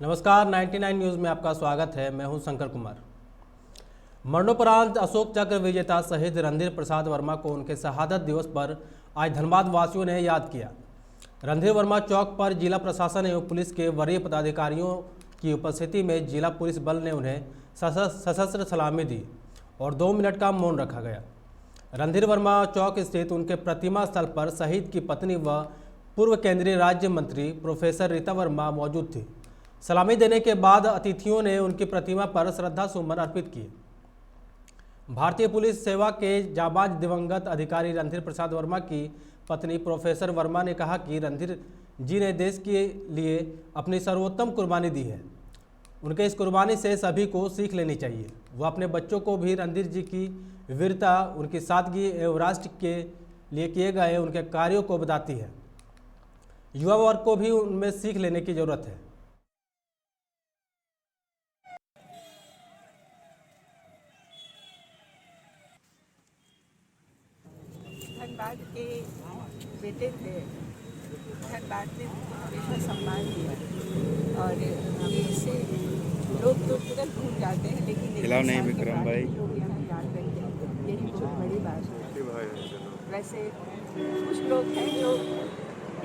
नमस्कार 99 न्यूज़ में आपका स्वागत है। मैं हूं शंकर कुमार। मरणोपरांत अशोक चक्र विजेता शहीद रणधीर प्रसाद वर्मा को उनके शहादत दिवस पर आज धनबाद वासियों ने याद किया। रणधीर वर्मा चौक पर जिला प्रशासन एवं पुलिस के वरीय पदाधिकारियों की उपस्थिति में जिला पुलिस बल ने उन्हें सशस्त्र सलामी दी और 2 मिनट का मौन रखा गया। रणधीर वर्मा चौक स्थित उनके प्रतिमा स्थल पर शहीद की पत्नी व पूर्व केंद्रीय राज्य मंत्री प्रोफेसर रीता वर्मा मौजूद थी। सलामी देने के बाद अतिथियों ने उनकी प्रतिमा पर श्रद्धा सुमन अर्पित किए। भारतीय पुलिस सेवा के जाबाज दिवंगत अधिकारी रणधीर प्रसाद वर्मा की पत्नी प्रोफेसर वर्मा ने कहा कि रणधीर जी ने देश के लिए अपनी सर्वोत्तम कुर्बानी दी है। उनके इस कुर्बानी से सभी को सीख लेनी चाहिए। वह अपने बच्चों को भी रणधीर जी की वीरता, उनकी सादगी एवं राष्ट्र के लिए किए गए उनके कार्यों को बताती है। युवा वर्ग को भी उनमें सीख लेने की जरूरत है। धनबाद के बेटे थे। धनबाद ने हमेशा सम्मान दिया और ऐसे लोग तो तुरंत भूल जाते हैं, लेकिन विक्रम भाई लोग यहाँ याद रखते हैं, यही बहुत बड़ी बात है। वैसे कुछ लोग हैं जो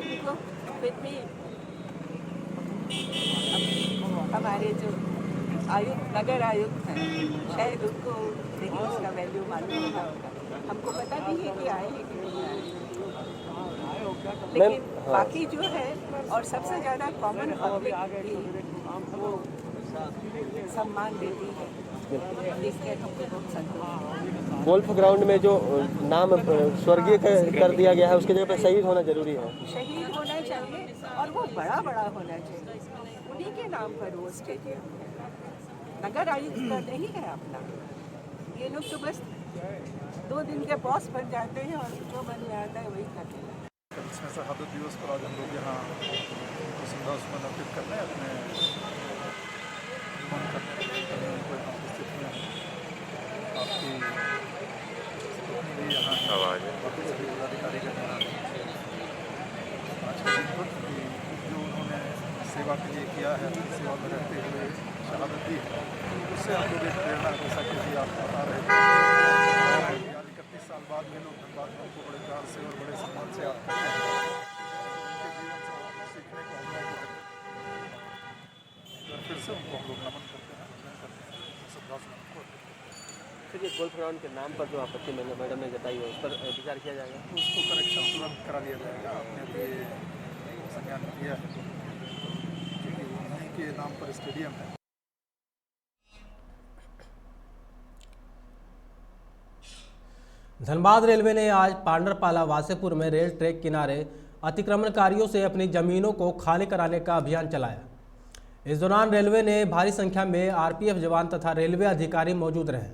इनको फिर भी हमारे जो आयुक्त, नगर आयुक्त हैं, शायद उनको नहीं उसका वैल्यू मालूम होगा। हमको पता नहीं है कि आए हैं कि नहीं आए, लेकिन बाकी जो है और सबसे ज़्यादा कॉमन पब्लिक वो सम्मान देती है, इसके हमको बहुत संतोष। गोल्फ ग्राउंड में जो नाम स्वर्गीय कर दिया गया है, उसकी जगह पर शहीद होना जरूरी है। शहीद होना चाहिए और वो बड़ा होना चाहिए। उन्हीं के नाम पर वो स्टेडियम है। नगर आयुक्त का नहीं है अपना। ये लोग तो बस 2 दिन के बॉस बन जाते हैं और जो मन में आता है वही करते हैं। इसमें शहादत दिवस पर आज हम लोग यहाँ श्रद्धा सुमन अर्पित करने अपने मन करने उनको यहाँ उपस्थित हुए हैं। आपकी भी यहाँ बाकी सभी पदाधिकारी का यहाँ आज का दिन पर जो उन्होंने सेवा के लिए किया है, सेवा में रहते हुए शहादत दी है, उससे हम लोग एक प्रेरणा, जैसा कि भी आप बता रहे थे, 31 साल बाद में लोग धनबाद में उनको बड़े प्यार से और बड़े सम्मान से याद करते हैं। उनके जीवन से सीखने को हम लोग फिर से उनको हम लोग नमन करते हैं, श्रद्धा सुमन को। फिर ये गोल्फ ग्राउंड के नाम पर जो आपत्ति मैडम ने जताई है, उस पर विचार किया जाएगा। उसको करेक्शन तुरंत करा लिया जाएगा। आपने भी संज्ञान किया है क्योंकि उन्हीं के नाम पर स्टेडियम है। धनबाद रेलवे ने आज पांडरपाला वासेपुर में रेल ट्रैक किनारे अतिक्रमणकारियों से अपनी जमीनों को खाली कराने का अभियान चलाया। इस दौरान रेलवे ने भारी संख्या में आरपीएफ जवान तथा रेलवे अधिकारी मौजूद रहे।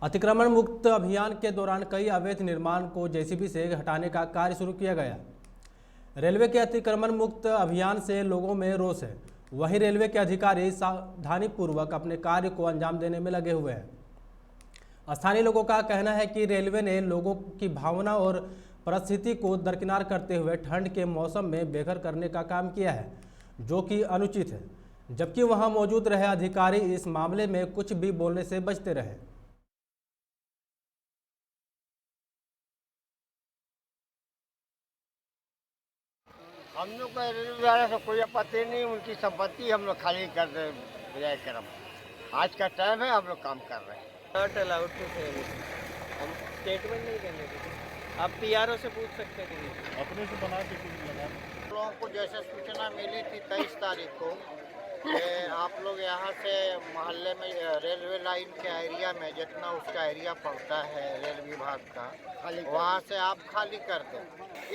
अतिक्रमण मुक्त अभियान के दौरान कई अवैध निर्माण को जेसीबी से हटाने का कार्य शुरू किया गया। रेलवे के अतिक्रमण मुक्त अभियान से लोगों में रोष है। वहीं रेलवे के अधिकारी सावधानीपूर्वक अपने कार्य को अंजाम देने में लगे हुए हैं। स्थानीय लोगों का कहना है कि रेलवे ने लोगों की भावना और परिस्थिति को दरकिनार करते हुए ठंड के मौसम में बेघर करने का काम किया है, जो कि अनुचित है, जबकि वहां मौजूद रहे अधिकारी इस मामले में कुछ भी बोलने से बचते रहे। हम लोग का रेलवे वाला से कोई आपत्ति नहीं, उनकी संपत्ति हम लोग खाली कर दे बजाय करम। आज का टाइम है, हम लोग काम कर रहे हैं। नॉट अलाउड टू से हम स्टेटमेंट नहीं देंगे। आप पीआरओ से पूछ सकते हैं अपने से बना के कुछ लगा। लोगों को जैसे सूचना मिली थी 23 तारीख को कि आप लोग यहाँ से मोहल्ले में रेलवे लाइन के एरिया में जितना उसका एरिया पड़ता है रेल विभाग का, वहाँ से आप खाली कर दें।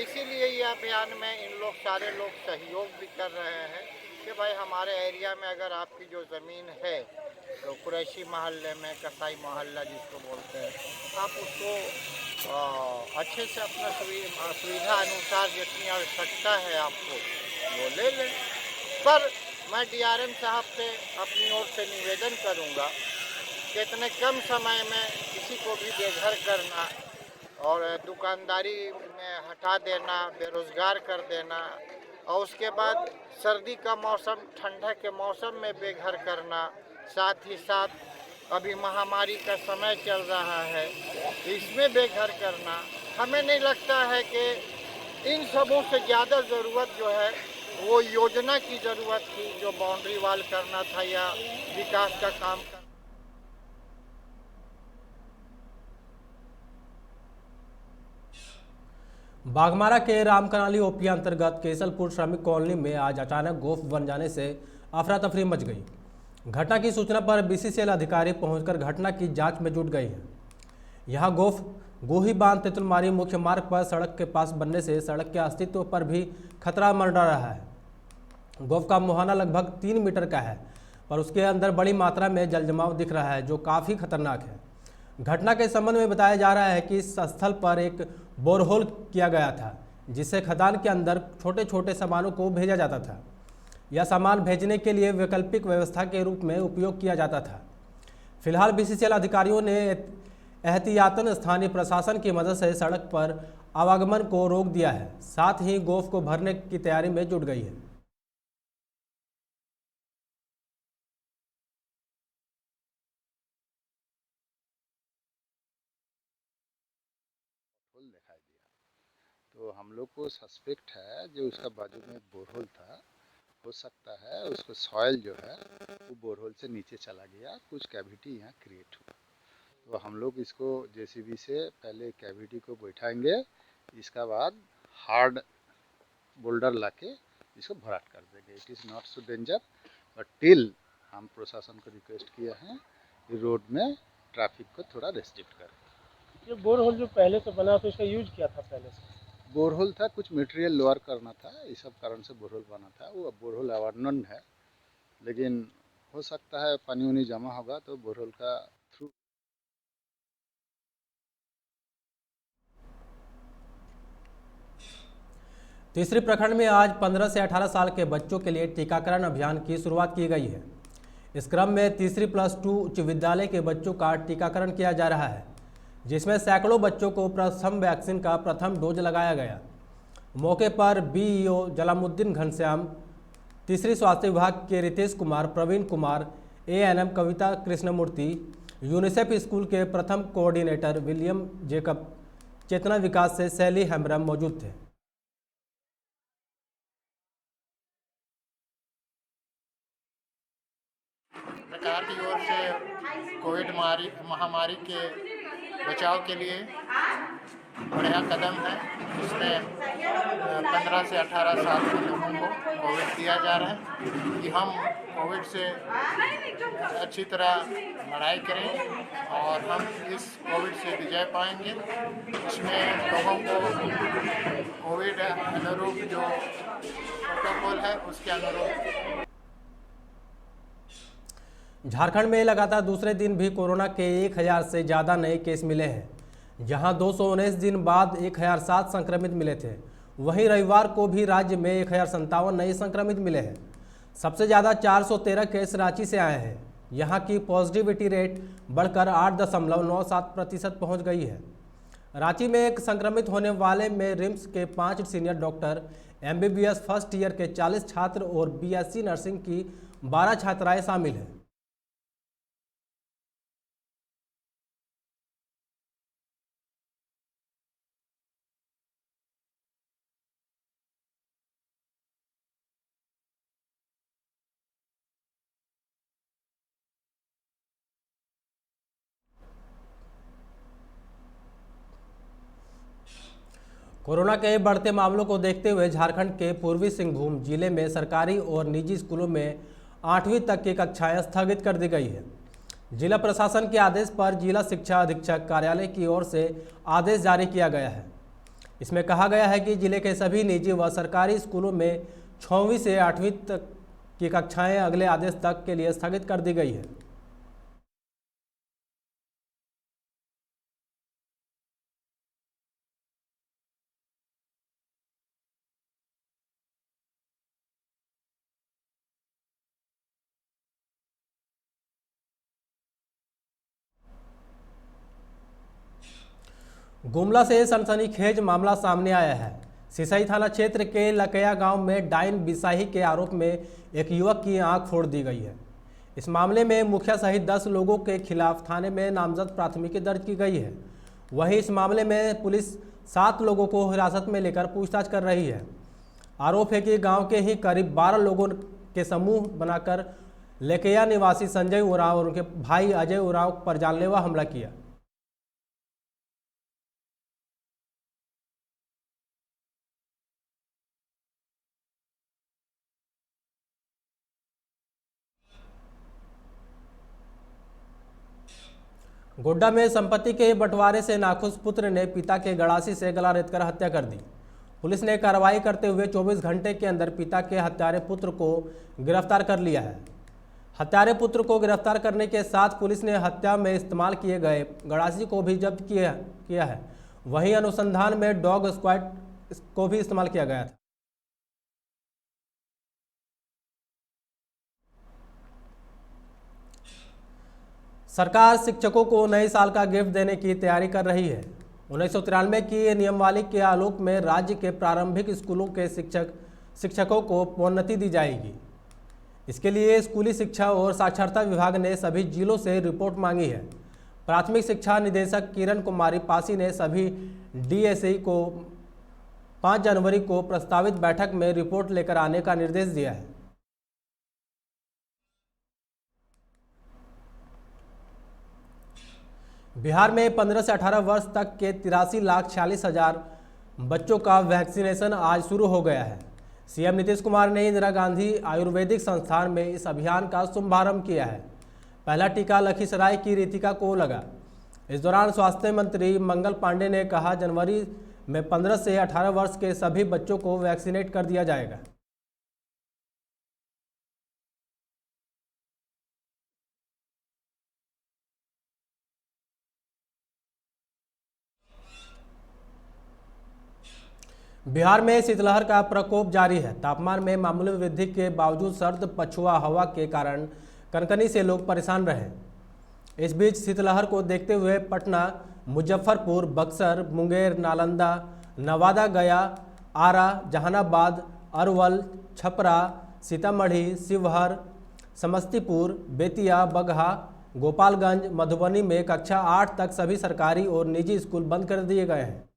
इसीलिए ये अभियान में इन लोग सारे लोग सहयोग भी कर रहे हैं कि भाई हमारे एरिया में अगर आपकी जो ज़मीन है तो कुरैशी मोहल्ले में, कसाई मोहल्ला जिसको बोलते हैं, आप उसको अच्छे से अपना सुविधा अनुसार जितनी आवश्यकता है आपको वो ले लें। पर मैं डीआरएम साहब से अपनी ओर से निवेदन करूंगा कि इतने कम समय में किसी को भी बेघर करना और दुकानदारी में हटा देना, बेरोजगार कर देना और उसके बाद सर्दी का मौसम, ठंडा के मौसम में बेघर करना, साथ ही साथ अभी महामारी का समय चल रहा है, इसमें बेघर करना, हमें नहीं लगता है कि इन सबों से ज़्यादा ज़रूरत जो है वो योजना की ज़रूरत थी, जो बाउंड्री वाल करना था या विकास का काम करना। बागमारा के रामकनाली ओपी अंतर्गत केसलपुर श्रमिक कॉलोनी में आज अचानक गोफ बन जाने से अफरा तफरी मच गई। घटना की सूचना पर बीसीसीएल अधिकारी पहुंचकर घटना की जांच में जुट गए हैं। यहां गोफ गोही बांध तेतुलमारी मुख्य मार्ग पर सड़क के पास बनने से सड़क के अस्तित्व पर भी खतरा मंडरा रहा है। गोफ का मुहाना लगभग 3 मीटर का है, पर उसके अंदर बड़ी मात्रा में जलजमाव दिख रहा है, जो काफ़ी खतरनाक है। घटना के संबंध में बताया जा रहा है कि इस स्थल पर एक बोरहोल किया गया था, जिससे खदान के अंदर छोटे छोटे सामानों को भेजा जाता था। यह सामान भेजने के लिए वैकल्पिक व्यवस्था के रूप में उपयोग किया जाता था। फिलहाल बीसीसीएल अधिकारियों ने एहतियातन स्थानीय प्रशासन की मदद से सड़क पर आवागमन को रोक दिया है, साथ ही गोफ को भरने की तैयारी में जुट गई है। दिखाई दिया तो हम लोग को सस्पेक्ट है जो उसका बाजू में बोरहोल था, हो सकता है उसको सॉइल जो है वो बोरहोल से नीचे चला गया, कुछ कैविटी यहाँ क्रिएट हुआ। तो हम लोग इसको जेसीबी से पहले कैविटी को बैठाएंगे, इसका बाद हार्ड बोल्डर लाके इसको भराट कर देंगे। It is not so danger, but till हम प्रशासन को रिक्वेस्ट किया है कि रोड में ट्रैफिक को थोड़ा रेस्ट्रिक्ट करें। ये बोरहोल जो पहले से बना तो इसका यूज किया था पहले से? बोरहोल था, कुछ मटेरियल लोअर करना था, इस सब कारण से बोरहोल बना था। वो बोरहोल अबंडन है, लेकिन हो सकता है पानी उनी जमा होगा तो बोरहोल का थ्रू। तीसरी प्रखंड में आज 15 से 18 साल के बच्चों के लिए टीकाकरण अभियान की शुरुआत की गई है। इस क्रम में तीसरी +2 उच्च विद्यालय के बच्चों का टीकाकरण किया जा रहा है, जिसमें सैकड़ों बच्चों को प्रथम वैक्सीन का प्रथम डोज लगाया गया। मौके पर बीईओ जलामुद्दीन घनश्याम, तीसरी स्वास्थ्य विभाग के रितेश कुमार, प्रवीण कुमार, एएनएम कविता कृष्णमूर्ति, यूनिसेफ स्कूल के प्रथम कोऑर्डिनेटर विलियम जेकब, चेतना विकास से शैली हेम्ब्रम मौजूद थे। सरकार की ओर से कोविड महामारी के बचाव के लिए बढ़िया कदम है। इसमें 15 से 18 साल के लोगों को कोविड दिया जा रहा है कि हम कोविड से अच्छी तरह लड़ाई करें और हम इस कोविड से विजय पाएंगे। इसमें लोगों को कोविड अनुरूप जो प्रोटोकॉल है उसके अनुरूप। झारखंड में लगातार दूसरे दिन भी कोरोना के 1000 से ज़्यादा नए केस मिले हैं, जहां 219 दिन बाद 1007 संक्रमित मिले थे। वहीं रविवार को भी राज्य में 1057 नए संक्रमित मिले हैं। सबसे ज़्यादा 413 केस रांची से आए हैं। यहां की पॉजिटिविटी रेट बढ़कर 8.97% पहुँच गई है। रांची में एक संक्रमित होने वाले में रिम्स के 5 senior doctor, MBBS first year के 40 छात्र और BSc नर्सिंग की 12 छात्राएँ शामिल हैं। कोरोना के बढ़ते मामलों को देखते हुए झारखंड के पूर्वी सिंहभूम जिले में सरकारी और निजी स्कूलों में 8वीं तक की कक्षाएं स्थगित कर दी गई है। जिला प्रशासन के आदेश पर जिला शिक्षा अधीक्षक कार्यालय की ओर से आदेश जारी किया गया है। इसमें कहा गया है कि जिले के सभी निजी व सरकारी स्कूलों में 6वीं से 8वीं तक की कक्षाएं अगले आदेश तक के लिए स्थगित कर दी गई है। गुमला से सनसनीखेज मामला सामने आया है। सिसई थाना क्षेत्र के लकया गांव में डायन बिसाही के आरोप में एक युवक की आंख फोड़ दी गई है। इस मामले में मुखिया सहित 10 लोगों के खिलाफ थाने में नामजद प्राथमिकी दर्ज की गई है। वहीं इस मामले में पुलिस 7 लोगों को हिरासत में लेकर पूछताछ कर रही है। आरोप है कि गांव के ही करीब 12 लोगों के समूह बनाकर लकया निवासी संजय उरांव और उनके भाई अजय उरांव पर जानलेवा हमला किया। गोड्डा में संपत्ति के बंटवारे से नाखुश पुत्र ने पिता के गड़ासी से गला रेतकर हत्या कर दी। पुलिस ने कार्रवाई करते हुए 24 घंटे के अंदर पिता के हत्यारे पुत्र को गिरफ्तार कर लिया है। हत्यारे पुत्र को गिरफ्तार करने के साथ पुलिस ने हत्या में इस्तेमाल किए गए गड़ासी को भी जब्त किया है। वहीं अनुसंधान में डॉग स्क्वाड को भी इस्तेमाल किया गया था। सरकार शिक्षकों को नए साल का गिफ्ट देने की तैयारी कर रही है। 1993 की नियमावली के आलोक में राज्य के प्रारंभिक स्कूलों के शिक्षकों को प्रोन्नति दी जाएगी। इसके लिए स्कूली शिक्षा और साक्षरता विभाग ने सभी जिलों से रिपोर्ट मांगी है। प्राथमिक शिक्षा निदेशक किरण कुमारी पासी ने सभी डीएसई को 5 जनवरी को प्रस्तावित बैठक में रिपोर्ट लेकर आने का निर्देश दिया है। बिहार में 15 से 18 वर्ष तक के 83,46,000 बच्चों का वैक्सीनेशन आज शुरू हो गया है। सीएम नीतीश कुमार ने इंदिरा गांधी आयुर्वेदिक संस्थान में इस अभियान का शुभारंभ किया है। पहला टीका लखीसराय की रितिका को लगा। इस दौरान स्वास्थ्य मंत्री मंगल पांडे ने कहा, जनवरी में 15 से 18 वर्ष के सभी बच्चों को वैक्सीनेट कर दिया जाएगा। बिहार में शीतलहर का प्रकोप जारी है। तापमान में मामूली वृद्धि के बावजूद सर्द पछुआ हवा के कारण कनकनी से लोग परेशान रहे। इस बीच शीतलहर को देखते हुए पटना, मुजफ्फरपुर, बक्सर, मुंगेर, नालंदा, नवादा, गया, आरा, जहानाबाद, अरवल, छपरा, सीतामढ़ी, शिवहर, समस्तीपुर, बेतिया, बगहा, गोपालगंज, मधुबनी में कक्षा 8 तक सभी सरकारी और निजी स्कूल बंद कर दिए गए हैं।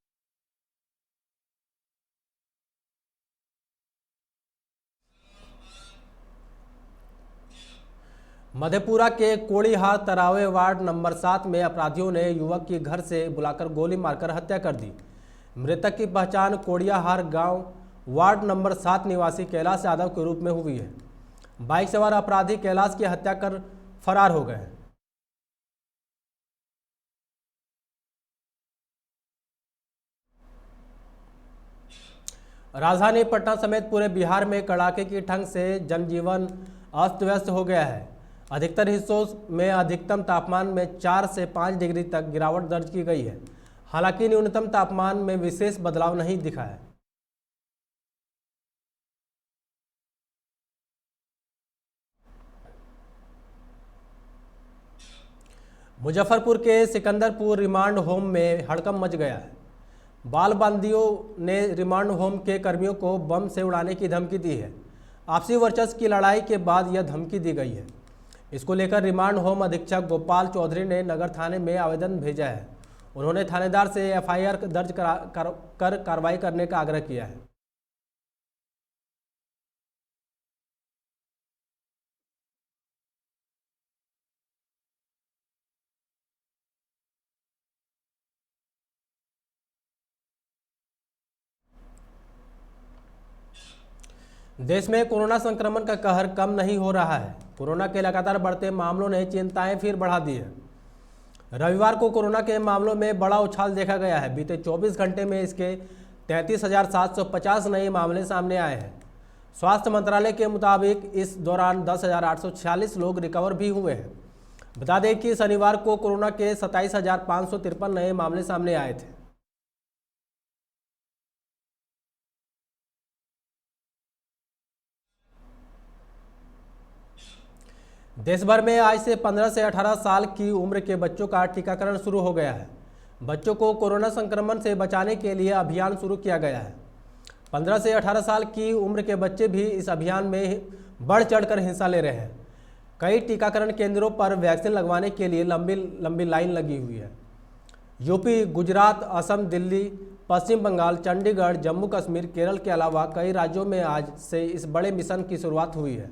मधेपुरा के कोड़ीहार तरावे वार्ड नंबर 7 में अपराधियों ने युवक की घर से बुलाकर गोली मारकर हत्या कर दी। मृतक की पहचान कोड़ियाहार गांव वार्ड नंबर 7 निवासी कैलाश यादव के रूप में हुई है। बाइक सवार अपराधी कैलाश की हत्या कर फरार हो गए। राजधानी पटना समेत पूरे बिहार में कड़ाके की ठंड से जनजीवन अस्त व्यस्त हो गया है। अधिकतर हिस्सों में अधिकतम तापमान में 4 से 5 डिग्री तक गिरावट दर्ज की गई है। हालांकि न्यूनतम तापमान में विशेष बदलाव नहीं दिखा है। मुजफ्फरपुर के सिकंदरपुर रिमांड होम में हड़कंप मच गया है। बाल बंदियों ने रिमांड होम के कर्मियों को बम से उड़ाने की धमकी दी है। आपसी वर्चस्व की लड़ाई के बाद यह धमकी दी गई है। इसको लेकर रिमांड होम अधीक्षक गोपाल चौधरी ने नगर थाने में आवेदन भेजा है। उन्होंने थानेदार से एफआईआर दर्ज कर कार्रवाई करने का आग्रह किया है। देश में कोरोना संक्रमण का कहर कम नहीं हो रहा है। कोरोना के लगातार बढ़ते मामलों ने चिंताएं फिर बढ़ा दी है। रविवार को कोरोना के मामलों में बड़ा उछाल देखा गया है। बीते 24 घंटे में इसके 33,750 नए मामले सामने आए हैं। स्वास्थ्य मंत्रालय के मुताबिक इस दौरान 10,846 लोग रिकवर भी हुए हैं। बता दें कि शनिवार को कोरोना के 27,553 नए मामले सामने आए थे। देश भर में आज से 15 से 18 साल की उम्र के बच्चों का टीकाकरण शुरू हो गया है। बच्चों को कोरोना संक्रमण से बचाने के लिए अभियान शुरू किया गया है। 15 से 18 साल की उम्र के बच्चे भी इस अभियान में बढ़ चढ़कर हिस्सा ले रहे हैं। कई टीकाकरण केंद्रों पर वैक्सीन लगवाने के लिए लंबी लंबी लाइन लगी हुई है। यूपी, गुजरात, असम, दिल्ली, पश्चिम बंगाल, चंडीगढ़, जम्मू कश्मीर, केरल के अलावा कई राज्यों में आज से इस बड़े मिशन की शुरुआत हुई है।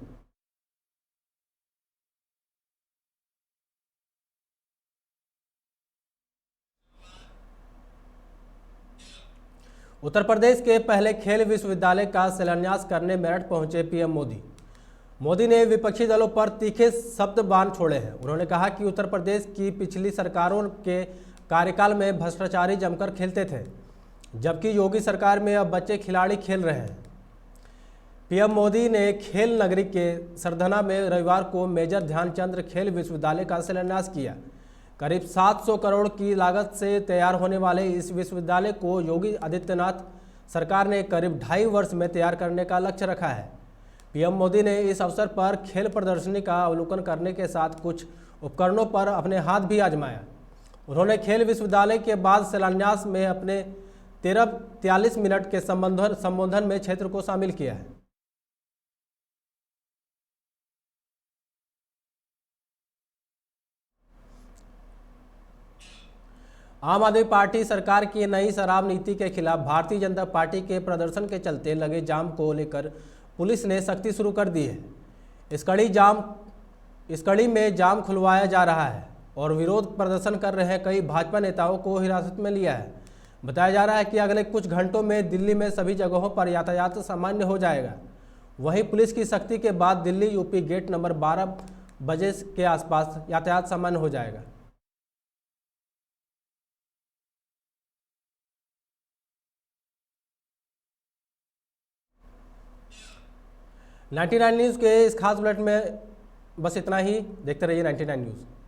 उत्तर प्रदेश के पहले खेल विश्वविद्यालय का शिलान्यास करने मेरठ पहुंचे पीएम मोदी ने विपक्षी दलों पर तीखे शब्द बाण छोड़े हैं। उन्होंने कहा कि उत्तर प्रदेश की पिछली सरकारों के कार्यकाल में भ्रष्टाचारी जमकर खेलते थे, जबकि योगी सरकार में अब बच्चे खिलाड़ी खेल रहे हैं। पीएम मोदी ने खेल नगरी के सरधना में रविवार को मेजर ध्यानचंद खेल विश्वविद्यालय का शिलान्यास किया। करीब 700 करोड़ की लागत से तैयार होने वाले इस विश्वविद्यालय को योगी आदित्यनाथ सरकार ने करीब 2.5 वर्ष में तैयार करने का लक्ष्य रखा है। पीएम मोदी ने इस अवसर पर खेल प्रदर्शनी का अवलोकन करने के साथ कुछ उपकरणों पर अपने हाथ भी आजमाया। उन्होंने खेल विश्वविद्यालय के बाद शिलान्यास में अपने 43 मिनट के संबोधन में क्षेत्र को शामिल किया है। आम आदमी पार्टी सरकार की नई शराब नीति के खिलाफ भारतीय जनता पार्टी के प्रदर्शन के चलते लगे जाम को लेकर पुलिस ने सख्ती शुरू कर दी है। इस कड़ी में जाम खुलवाया जा रहा है और विरोध प्रदर्शन कर रहे कई भाजपा नेताओं को हिरासत में लिया है। बताया जा रहा है कि अगले कुछ घंटों में दिल्ली में सभी जगहों पर यातायात सामान्य हो जाएगा। वहीं पुलिस की सख्ती के बाद दिल्ली यूपी गेट नंबर 12 बजे के आसपास यातायात सामान्य हो जाएगा। नाइन्टी नाइन न्यूज़ के इस खास बुलेटिन में बस इतना ही। देखते रहिए 99 न्यूज़।